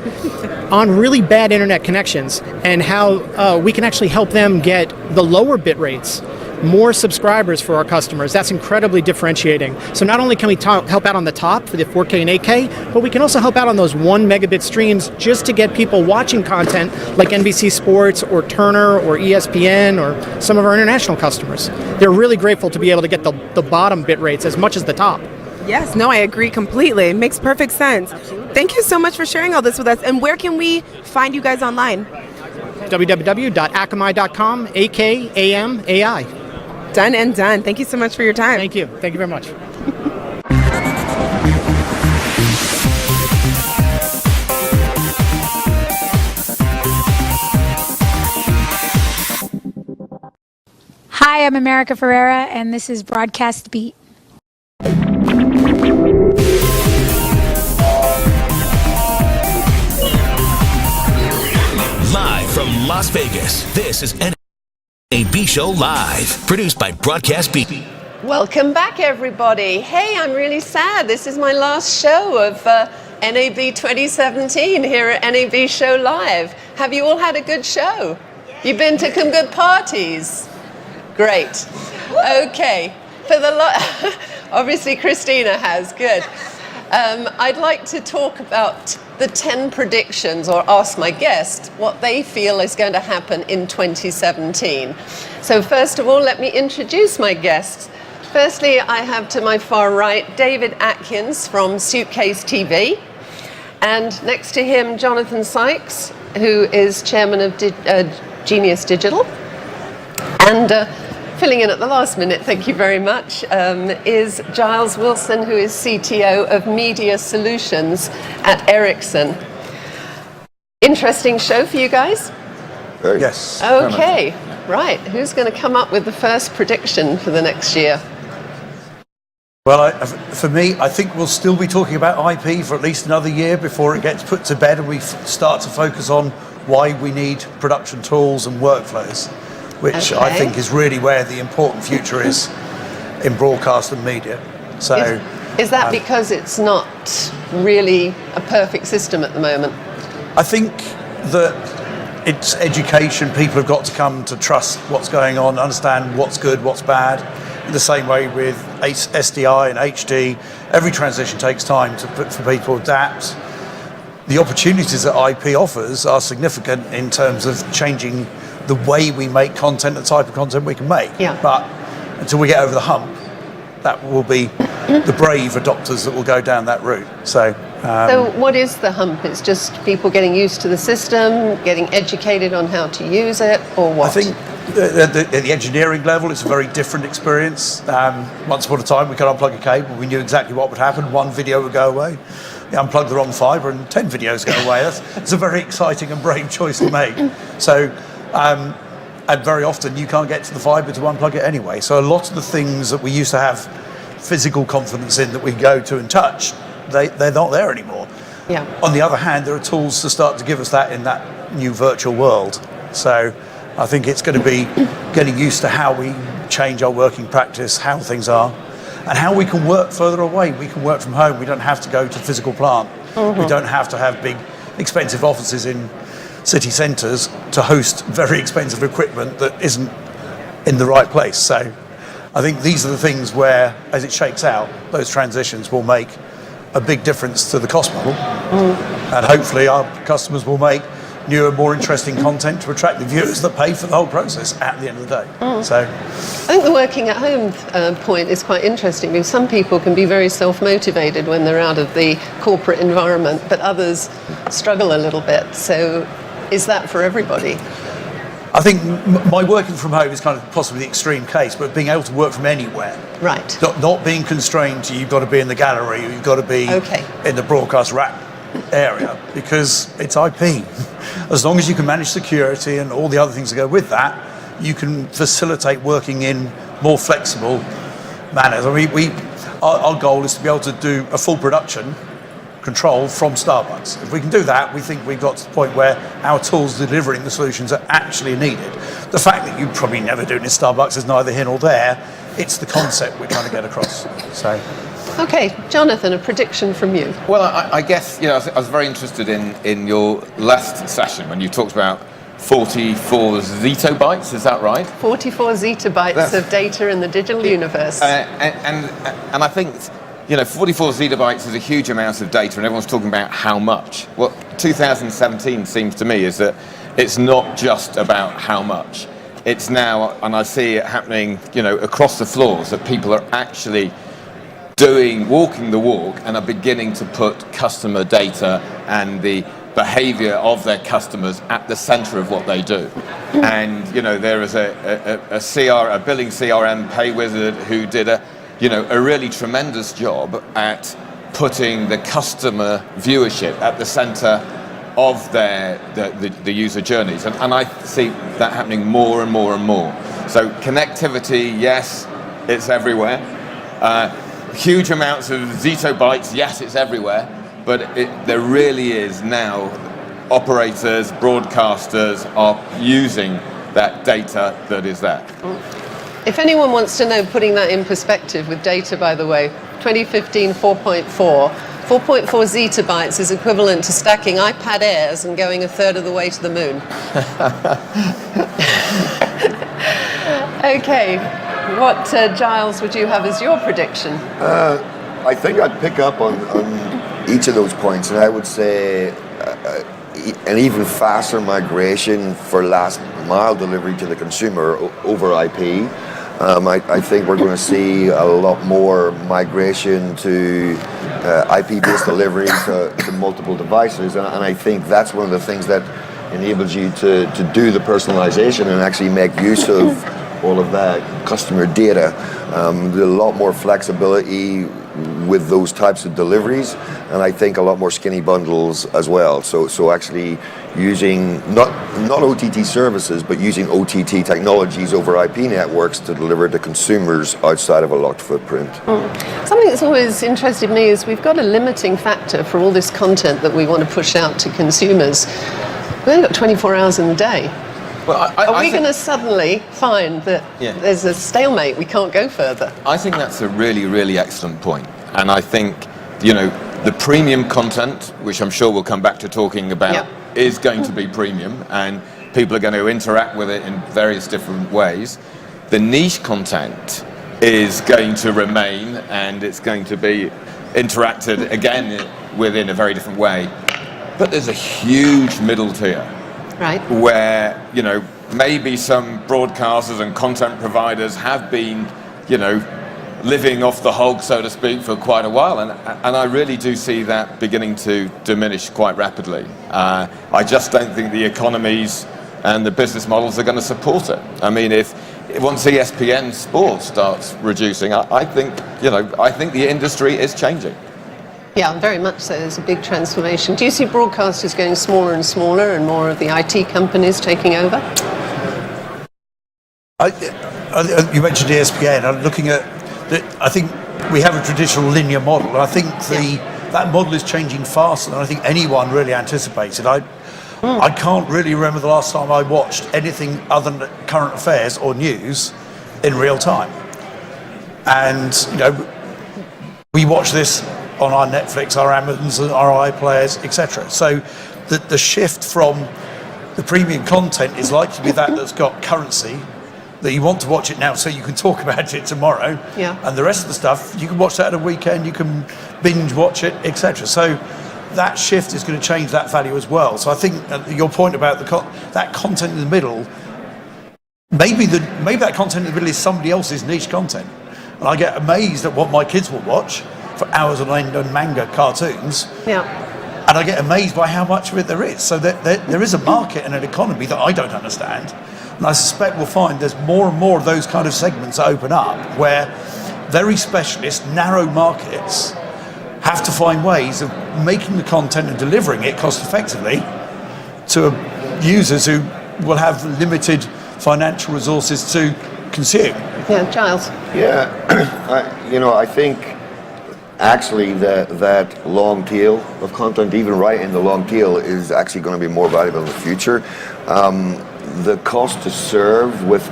S7: on really bad internet connections, and how we can actually help them get the lower bit rates, more subscribers for our customers. That's incredibly differentiating. So not only can we help out on the top for the 4K and 8K, but we can also help out on those 1 megabit streams just to get people watching content like NBC Sports or Turner or ESPN or some of our international customers. They're really grateful to be able to get the bottom bit rates as much as the top.
S6: Yes, no, I agree completely. It makes perfect sense. Thank you so much for sharing all this with us. And where can we find you guys online?
S7: www.akamai.com, AKAMAI.
S6: Done and done. Thank you so much for your time.
S7: Thank you. Thank you very much.
S8: Hi, I'm America Ferrera, and this is Broadcast Beat.
S9: Las Vegas. This is NAB Show Live, produced by Broadcast Beat.
S1: Welcome back, everybody. Hey, I'm really sad. This is my last show of NAB 2017 here at NAB Show Live. Have you all had a good show? You've been to some good parties? Great. Okay. Obviously Christina has. Good. I'd like to talk about the 10 predictions, or ask my guests what they feel is going to happen in 2017. So first of all, let me introduce my guests. Firstly, I have to my far right David Atkins from Suitcase TV, and next to him Jonathan Sykes, who is chairman of Genius Digital, and filling in at the last minute, thank you very much, is Giles Wilson, who is CTO of Media Solutions at Ericsson. Interesting show for you guys?
S10: Yes.
S1: Okay, right. Who's going to come up with the first prediction for the next year?
S10: Well, for me, I think we'll still be talking about IP for at least another year before it gets put to bed and we start to focus on why we need production tools and workflows, which I think is really where the important future is in broadcast and media. So,
S1: is that because it's not really a perfect system at the moment?
S10: I think that it's education. People have got to come to trust what's going on, understand what's good, what's bad. In the same way with SDI and HD, every transition takes time for people to adapt. The opportunities that IP offers are significant in terms of changing the way we make content, the type of content we can make.
S1: Yeah.
S10: But until we get over the hump, that will be the brave adopters that will go down that route. So
S1: what is the hump? It's just people getting used to the system, getting educated on how to use it, or what?
S10: I think at the engineering level, it's a very different experience. Once upon a time, we could unplug a cable. We knew exactly what would happen. One video would go away. You unplug the wrong fibre and 10 videos go away. It's a very exciting and brave choice to make. So, and very often you can't get to the fibre to unplug it anyway. So a lot of the things that we used to have physical confidence in that we go to and touch, they're not there anymore.
S1: Yeah.
S10: On the other hand, there are tools to start to give us that in that new virtual world. So I think it's going to be getting used to how we change our working practice, how things are, and how we can work further away. We can work from home. We don't have to go to physical plant. We don't have to have big, expensive offices in city centres to host very expensive equipment that isn't in the right place. So I think these are the things where, as it shakes out, those transitions will make a big difference to the cost model. And hopefully our customers will make newer, more interesting content to attract the viewers that pay for the whole process at the end of the day. So
S1: I think the working at home point is quite interesting, because some people can be very self-motivated when they're out of the corporate environment, but others struggle a little bit. So is that for everybody?
S10: I think my working from home is kind of possibly the extreme case, but being able to work from anywhere.
S1: Right.
S10: Not being constrained to you've got to be in the gallery, or you've got to be in the broadcast rack area, because it's IP. As long as you can manage security and all the other things that go with that, you can facilitate working in more flexible manners. I mean, our goal is to be able to do a full production control from Starbucks. If we can do that, we think we've got to the point where our tools delivering the solutions are actually needed. The fact that you probably never do it in Starbucks is neither here nor there. It's the concept we're trying to get across. So. Okay,
S1: Jonathan, a prediction from you.
S11: Well, I guess, I was very interested in your last session when you talked about 44 zettabytes, is that right?
S1: 44 zettabytes of data in the digital universe.
S11: And I think, 44 zettabytes is a huge amount of data, and everyone's talking about how much. What 2017 seems to me is that it's not just about how much. It's now, and I see it happening, across the floors, that people are actually walking the walk and are beginning to put customer data and the behavior of their customers at the center of what they do. And there is a billing CRM pay wizard who did a really tremendous job at putting the customer viewership at the center of the user journeys, and I see that happening more and more and more. So connectivity, yes, it's everywhere. Huge amounts of zettabytes, yes, it's everywhere, but there really is now operators, broadcasters are using that data that is there.
S1: If anyone wants to know, putting that in perspective with data, by the way, 2015 4.4 zettabytes is equivalent to stacking iPad Airs and going a third of the way to the moon. Okay, what, Giles, would you have as your prediction?
S12: I think I'd pick up on each of those points, and I would say an even faster migration for last mile delivery to the consumer over IP. I think we're going to see a lot more migration to IP-based delivery to multiple devices, and I think that's one of the things that enables you to do the personalization and actually make use of all of that customer data. There's a lot more flexibility with those types of deliveries, and I think a lot more skinny bundles as well. So actually using not OTT services, but using OTT technologies over IP networks to deliver to consumers outside of a locked footprint.
S1: Something that's always interested me is we've got a limiting factor for all this content that we want to push out to consumers. We've only got 24 hours in the day.
S11: Well,
S1: Are we going to suddenly find that there's a stalemate, we can't go further?
S11: I think that's a really, really excellent point. And I think, the premium content, which I'm sure we'll come back to talking about, is going to be premium, and people are going to interact with it in various different ways. The niche content is going to remain, and it's going to be interacted again within a very different way. But there's a huge middle tier.
S1: Right.
S11: Where, maybe some broadcasters and content providers have been, living off the hog, so to speak, for quite a while. And I really do see that beginning to diminish quite rapidly. I just don't think the economies and the business models are going to support it. I mean, if once ESPN Sports starts reducing, I think the industry is changing.
S1: Yeah, very much so. There's a big transformation. Do you see broadcasters going smaller and smaller and more of the IT companies taking over?
S10: You mentioned ESPN. I'm looking at I think we have a traditional linear model, and I think that model is changing faster than I think anyone really anticipated. I can't really remember the last time I watched anything other than current affairs or news in real time. And we watch this on our Netflix, our Amazons, our iPlayers, etc. So the shift from the premium content is likely to be that's got currency, that you want to watch it now so you can talk about it tomorrow.
S1: Yeah.
S10: And the rest of the stuff, you can watch that at a weekend, you can binge watch it, etc. So that shift is going to change that value as well. So I think your point about that content in the middle, maybe that content in the middle is somebody else's niche content. And I get amazed at what my kids will watch for hours on end on manga cartoons.
S1: Yeah.
S10: And I get amazed by how much of it there is. So there is a market and an economy that I don't understand. And I suspect we'll find there's more and more of those kind of segments that open up where very specialist, narrow markets have to find ways of making the content and delivering it cost effectively to users who will have limited financial resources to consume.
S1: Yeah, Giles.
S12: Yeah, I think actually that long tail of content, even right in the long tail, is actually going to be more valuable in the future. The cost to serve with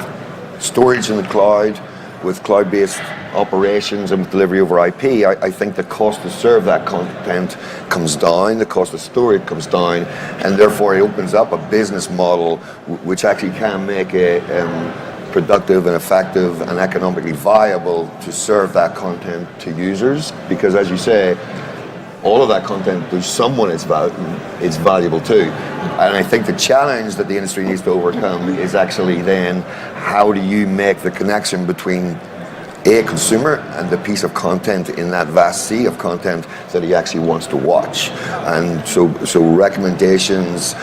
S12: storage in the cloud, with cloud-based operations and with delivery over IP, I think the cost to serve that content comes down, the cost of storage comes down, and therefore it opens up a business model which actually can make it productive and effective and economically viable to serve that content to users. Because as you say, all of that content to someone is valuable too. And I think the challenge that the industry needs to overcome is actually then how do you make the connection between a consumer and the piece of content in that vast sea of content that he actually wants to watch. And so recommendations,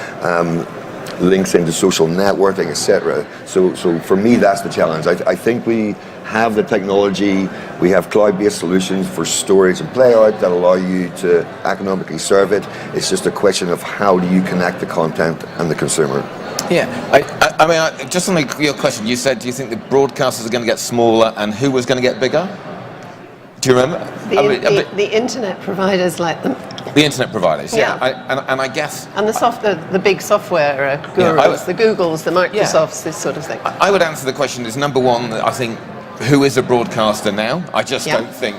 S12: links into social networking, etc. So for me, that's the challenge. I think we have the technology, we have cloud-based solutions for storage and playout that allow you to economically serve it. It's just a question of how do you connect the content and the consumer.
S11: Yeah, I mean, just on your question, you said, do you think the broadcasters are going to get smaller and who was going to get bigger? Do you remember?
S1: The internet providers like them.
S11: The internet providers, yeah.
S1: Yeah.
S11: And I guess...
S1: And the big software gurus, the Googles, the Microsofts, this sort of thing.
S11: I would answer the question as number one, I think, who is a broadcaster now? I just don't think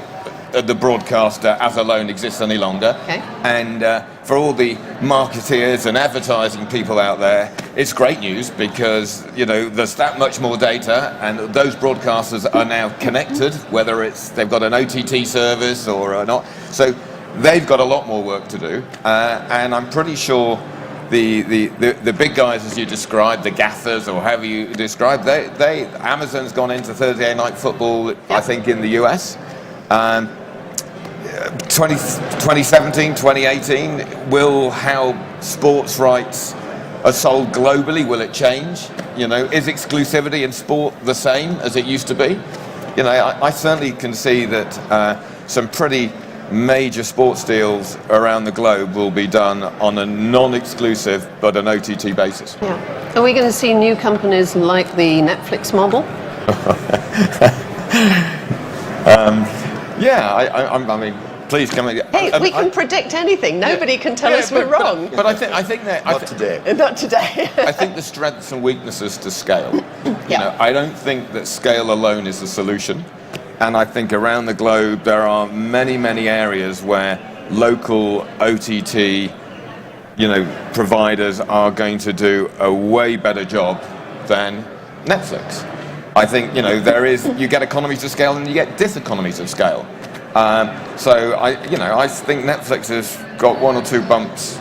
S11: the broadcaster as alone exists any longer.
S1: Okay.
S11: And for all the marketeers and advertising people out there, it's great news because, you know, there's that much more data and those broadcasters are now connected, whether it's they've got an OTT service or not. So they've got a lot more work to do. And I'm pretty sure the big guys, as you described, the gaffers or however you describe, Amazon's gone into Thursday Night Football, I think, in the US. 2017, 2018, will how sports rights are sold globally, will it change? You know, is exclusivity in sport the same as it used to be? You know, I certainly can see that some pretty major sports deals around the globe will be done on a non-exclusive but an OTT basis.
S1: Yeah. Are we going to see new companies like the Netflix model?
S11: I mean, please come in.
S1: Hey, we can predict anything. Nobody can tell us we're wrong.
S11: But I think that
S12: Not today.
S1: Not today.
S11: I think the strengths and weaknesses to scale. You know, I don't think that scale alone is the solution. And I think around the globe there are many, many areas where local OTT, you know, providers are going to do a way better job than Netflix. I think, you know, you get economies of scale and you get diseconomies of scale. So I think Netflix has got one or two bumps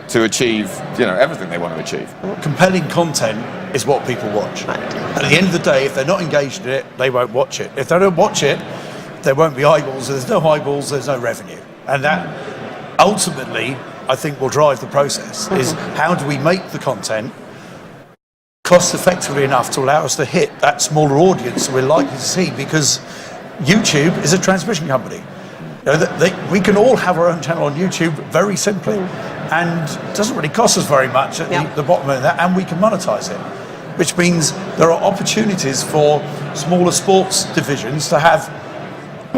S11: to achieve, you know, everything they want to achieve.
S10: Compelling content is what people watch.
S1: Right.
S10: And at the end of the day, if they're not engaged in it, they won't watch it. If they don't watch it, there won't be eyeballs. If there's no eyeballs, there's no revenue. And that ultimately, I think, will drive the process, is how do we make the content cost effectively enough to allow us to hit that smaller audience that we're likely to see, because YouTube is a transmission company. You know, we can all have our own channel on YouTube very simply, and it doesn't really cost us very much at the bottom of that, and we can monetize it, which means there are opportunities for smaller sports divisions to have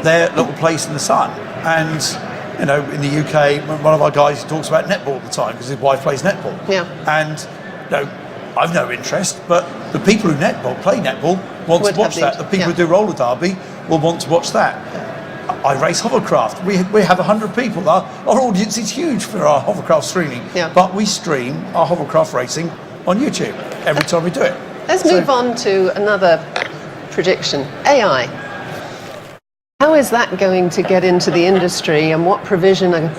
S10: their little place in the sun. And you know, in the UK, one of our guys talks about netball all the time because his wife plays netball.
S1: Yeah.
S10: And you know, I've no interest, but the people who play netball want to watch that. The people who do roller derby will want to watch that. I race hovercraft. We have 100 people. Our audience is huge for our hovercraft streaming. Yeah. But we stream our hovercraft racing on YouTube every time we do it.
S1: Let's move on to another prediction. AI. How is that going to get into the industry, and what provision are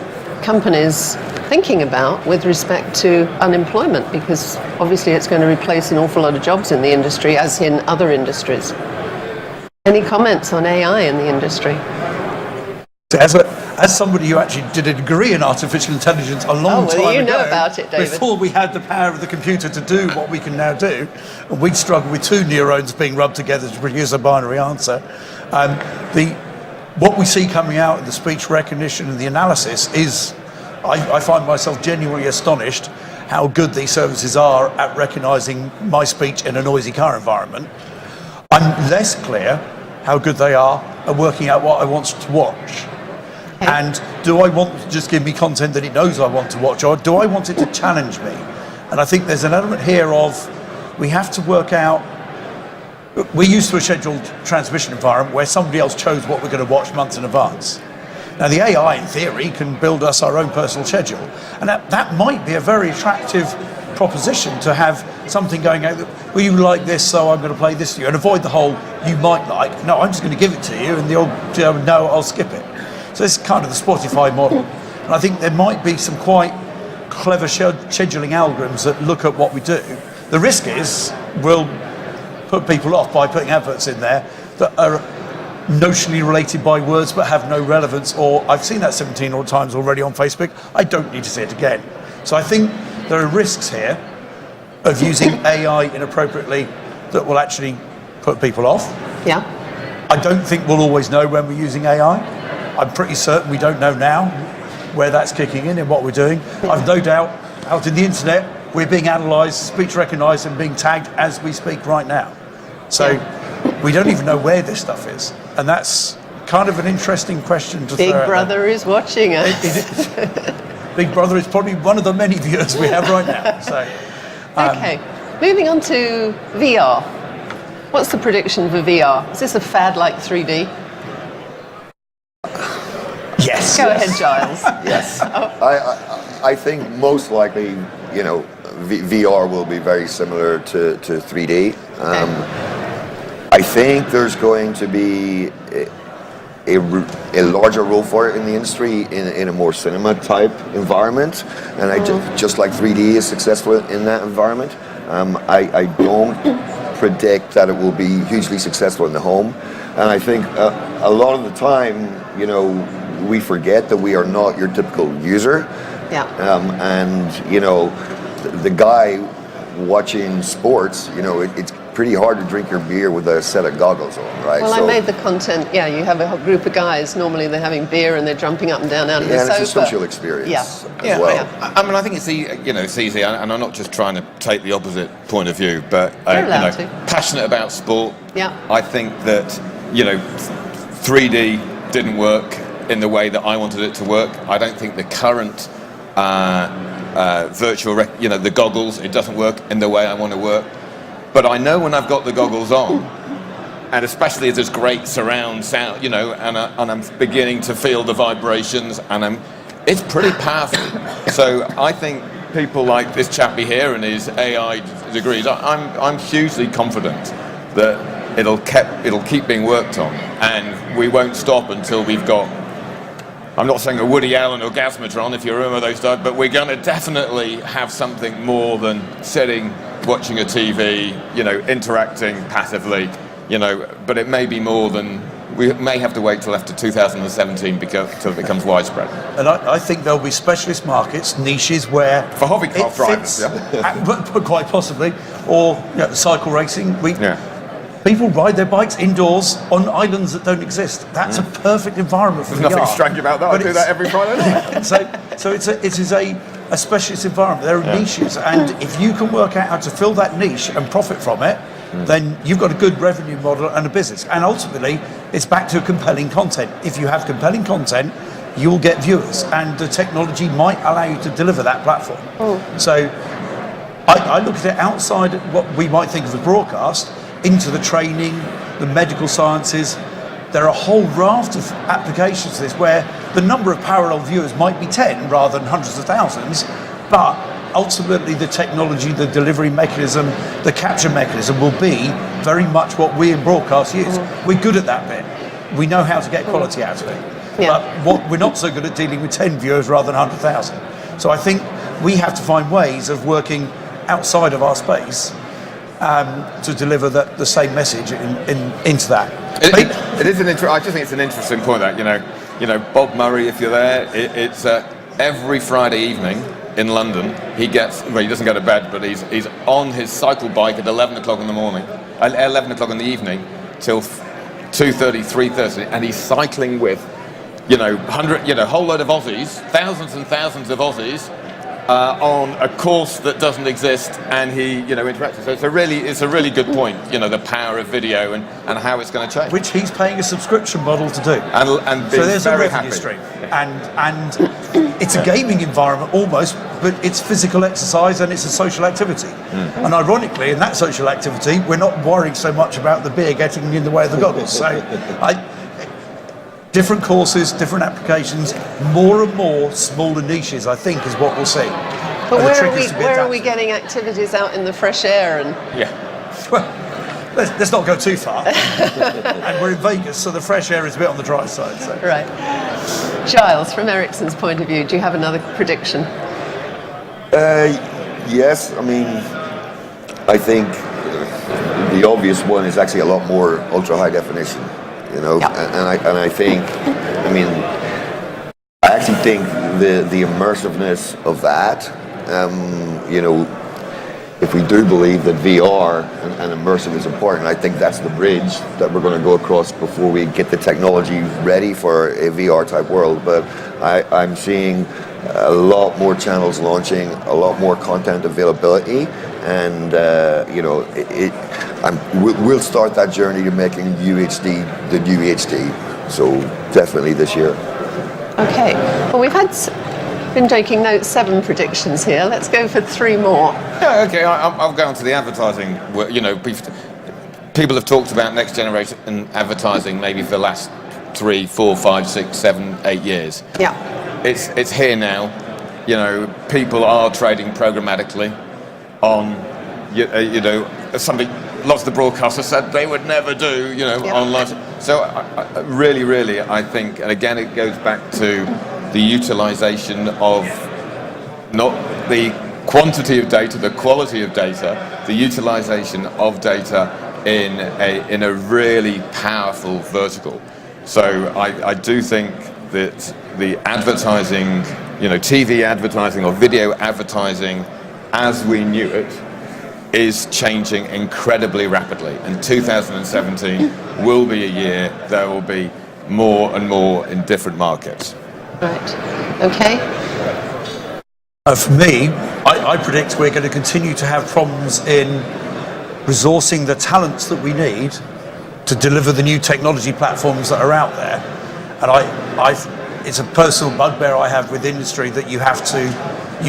S1: companies thinking about with respect to unemployment? Because obviously it's going to replace an awful lot of jobs in the industry, as in other industries. Any comments on AI in the industry?
S10: As somebody who actually did a degree in artificial intelligence a long time ago,
S1: you know about it, David.
S10: Before we had the power of the computer to do what we can now do, and we'd struggle with two neurons being rubbed together to produce a binary answer. What we see coming out in the speech recognition and the analysis is, I find myself genuinely astonished how good these services are at recognising my speech in a noisy car environment. I'm less clear how good they are at working out what I want to watch. And do I want to just give me content that it knows I want to watch, or do I want it to challenge me? And I think there's an element here of, we have to work out, we're used to a scheduled transmission environment where somebody else chose what we're going to watch months in advance. Now the AI, in theory, can build us our own personal schedule. And that might be a very attractive proposition, to have something going out that, well, you like this, so I'm going to play this to you, and avoid the whole, you might like, no, I'm just going to give it to you, and the old, no, I'll skip it. So it's kind of the Spotify model. And I think there might be some quite clever scheduling algorithms that look at what we do. The risk is we'll put people off by putting adverts in there that are notionally related by words but have no relevance, or I've seen that 17 odd times already on Facebook, I don't need to see it again. So I think there are risks here of using AI inappropriately that will actually put people off.
S1: Yeah.
S10: I don't think we'll always know when we're using AI. I'm pretty certain we don't know now where that's kicking in and what we're doing. I've no doubt out in the internet we're being analysed, speech recognised and being tagged as we speak right now. So we don't even know where this stuff is. And that's kind of an interesting question to
S1: Big
S10: throw out
S1: Brother is watching us.
S10: there. Big Brother is probably one of the many viewers we have right now. So,
S1: Okay, moving on to VR. What's the prediction for VR? Is this a fad like 3D?
S10: yes.
S1: Go ahead, Giles.
S12: Yes. I think most likely, you know, VR will be very similar to 3D. I think there's going to be a larger role for it in the industry in a more cinema type environment, and just like 3D is successful in that environment, I don't predict that it will be hugely successful in the home. And I think a lot of the time, you know, we forget that we are not your typical user.
S1: Yeah.
S12: And you know, the guy watching sports, you know, it's pretty hard to drink your beer with a set of goggles on, right?
S1: Well, I made the content. Yeah, you have a whole group of guys. Normally, they're having beer and they're jumping up and down out of the
S12: and
S1: sofa.
S12: it's a social experience as well.
S11: I mean, I think it's easy, and I'm not just trying to take the opposite point of view, but
S1: You're allowed to.
S11: passionate about sport.
S1: Yeah.
S11: I think that 3D didn't work in the way that I wanted it to work. I don't think the current virtual, the goggles, it doesn't work in the way I want to work. But I know when I've got the goggles on, and especially if there's great surround sound, and I'm beginning to feel the vibrations, and it's pretty powerful. So I think people like this chappie here and his AI degrees, I'm hugely confident that it'll keep being worked on, and we won't stop until we've got. I'm not saying a Woody Allen or Gasmatron, if you remember those stuff, but we're going to definitely have something more than sitting, watching a TV, interacting passively, but it may be more than, we may have to wait till after 2017 till it becomes widespread.
S10: And I think there'll be specialist markets, niches where...
S11: For hobbycraft drivers,
S10: but quite possibly, or cycle racing. People ride their bikes indoors on islands that don't exist. That's a perfect environment for VR.
S11: There's nothing strange about that. I do that every Friday night.
S10: So it is a specialist environment. There are niches, and if you can work out how to fill that niche and profit from it, then you've got a good revenue model and a business. And ultimately, it's back to compelling content. If you have compelling content, you'll get viewers, and the technology might allow you to deliver that platform. So I look at it outside of what we might think of as broadcast, into the training, the medical sciences. There are a whole raft of applications to this where the number of parallel viewers might be 10 rather than hundreds of thousands, but ultimately the technology, the delivery mechanism, the capture mechanism will be very much what we in broadcast use. We're good at that bit. We know how to get quality out of it. But we're not so good at dealing with 10 viewers rather than 100,000. So I think we have to find ways of working outside of our space to deliver the same message into that.
S11: It is I just think it's an interesting point that Bob Murray, if you're there, it's every Friday evening in London. He doesn't go to bed, but he's on his cycle bike at 11 o'clock in the morning, 11 o'clock in the evening till 2:30, 3:30, and he's cycling with a whole load of Aussies, thousands and thousands of Aussies. On a course that doesn't exist, and he interacts. So it's a really good point. The power of video and how it's going to change.
S10: Which he's paying a subscription model to do.
S11: And
S10: so there's a revenue
S11: happy.
S10: stream, and it's a gaming environment almost, but it's physical exercise and it's a social activity. And ironically, in that social activity, we're not worrying so much about the beer getting in the way of the goggles. So different courses, different applications, more and more smaller niches, I think, is what we'll see.
S1: But where are we getting activities out in the fresh air?
S10: Well, let's not go too far. And we're in Vegas, so the fresh air is a bit on the dry side. So.
S1: Right. Giles, from Ericsson's point of view, do you have another prediction?
S12: Yes, I mean, I think the obvious one is actually a lot more ultra high definition. And I think, I actually think the immersiveness of that, if we do believe that VR and immersive is important, I think that's the bridge that we're going to go across before we get the technology ready for a VR type world. But I'm seeing a lot more channels launching, a lot more content availability, and we'll start that journey to making UHD the new HD. So definitely this year.
S1: Okay. Well, been taking notes, 7 predictions here. Let's go for 3 more.
S11: Yeah, okay, I'll go on to the advertising. You know, people have talked about next generation advertising maybe for the last 3, 4, 5, 6, 7, 8 years.
S1: Yeah.
S11: It's here now. You know, people are trading programmatically on, you know, something lots of the broadcasters said they would never do, you know, online. So really, I think, and again, it goes back to the utilization of not the quantity of data, the quality of data, the utilization of data in a really powerful vertical. So I do think that the advertising, you know, TV advertising or video advertising as we knew it is changing incredibly rapidly. And 2017 will be a year there will be more and more in different markets.
S1: Right. Okay.
S10: For me, I predict we're going to continue to have problems in resourcing the talents that we need to deliver the new technology platforms that are out there. And it's a personal bugbear I have with industry that you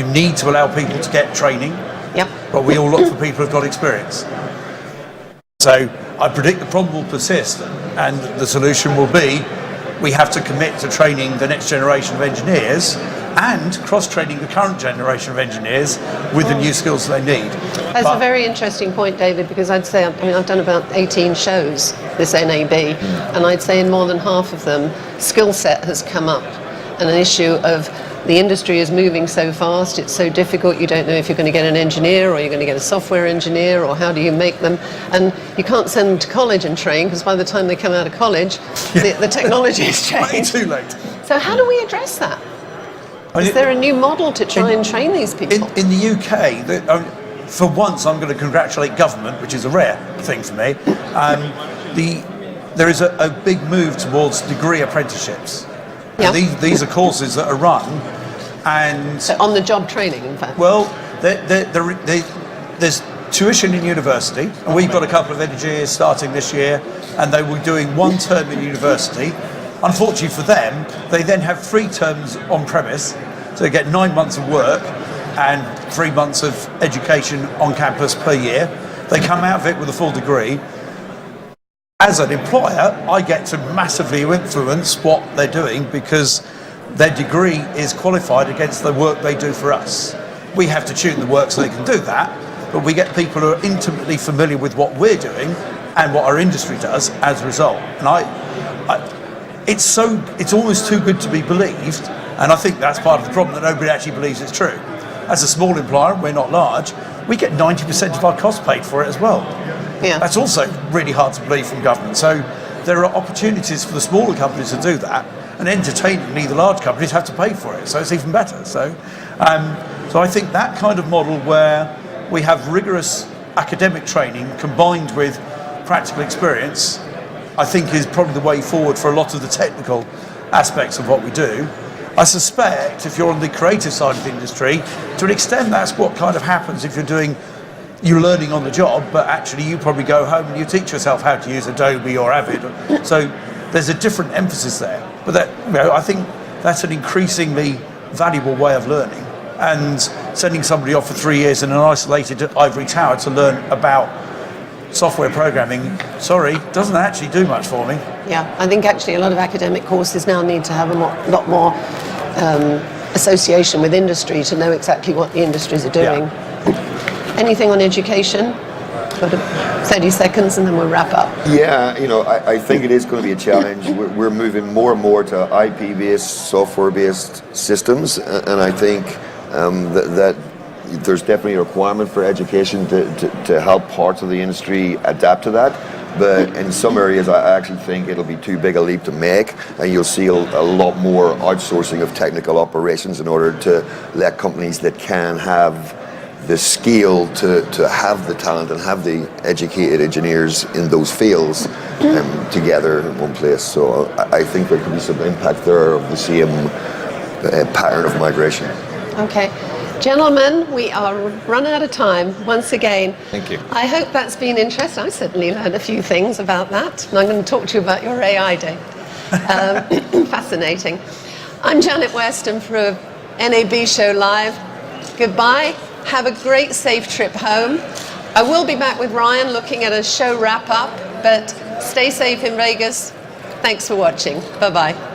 S10: need to allow people to get training.
S1: Yep.
S10: But we all look for people who've got experience. So I predict the problem will persist, and the solution will be we have to commit to training the next generation of engineers and cross-training the current generation of engineers with the new skills they need.
S1: That's a very interesting point, David, because I'd say, I've done about 18 shows, this NAB, and I'd say in more than half of them, skill set has come up, and an issue of the industry is moving so fast, it's so difficult, you don't know if you're going to get an engineer or you're going to get a software engineer, or how do you make them, and you can't send them to college and train, because by the time they come out of college, the technology has changed.
S10: Way too late.
S1: So how do we address that? Is there a new model to try and train these people?
S10: In the UK, for once I'm going to congratulate government, which is a rare thing for me. There is a big move towards degree apprenticeships.
S1: Yeah.
S10: These are courses that are run, and
S1: so on-the-job training, in fact.
S10: Well, there's tuition in university, and we've got a couple of engineers starting this year, and they were doing 1 term in university. Unfortunately for them, they then have 3 terms on premise, so they get 9 months of work and 3 months of education on campus per year. They come out of it with a full degree. As an employer, I get to massively influence what they're doing because their degree is qualified against the work they do for us. We have to tune the work so they can do that, but we get people who are intimately familiar with what we're doing and what our industry does as a result. And it's almost too good to be believed, and I think that's part of the problem, that nobody actually believes it's true. As a small employer, we're not large, we get 90% of our costs paid for it as well.
S1: Yeah.
S10: That's also really hard to believe from government. So there are opportunities for the smaller companies to do that, and entertainingly the large companies have to pay for it, so it's even better. So I think that kind of model where we have rigorous academic training combined with practical experience, I think is probably the way forward for a lot of the technical aspects of what we do. I suspect if you're on the creative side of the industry, to an extent that's what kind of happens if you're learning on the job, but actually you probably go home and you teach yourself how to use Adobe or Avid. So there's a different emphasis there. But I think that's an increasingly valuable way of learning. And sending somebody off for 3 years in an isolated ivory tower to learn about software programming, doesn't actually do much for me.
S1: Yeah, I think actually a lot of academic courses now need to have a lot more association with industry to know exactly what the industries are doing. Yeah. Anything on education? Got 30 seconds and then we'll wrap up.
S12: Yeah, I think it is going to be a challenge. We're moving more and more to IP-based, software-based systems, and I think that there's definitely a requirement for education to help parts of the industry adapt to that. But in some areas, I actually think it'll be too big a leap to make, and you'll see a lot more outsourcing of technical operations in order to let companies that can have the skill to have the talent and have the educated engineers in those fields together in one place. So I think there could be some impact there of the same pattern of migration.
S1: Okay. Gentlemen, we are run out of time once again.
S11: Thank you.
S1: I hope that's been interesting. I certainly learned a few things about that, and I'm going to talk to you about your AI day. Fascinating. I'm Janet West, and for NAB Show Live, goodbye. Have a great, safe trip home. I will be back with Ryan looking at a show wrap-up, but stay safe in Vegas. Thanks for watching. Bye-bye.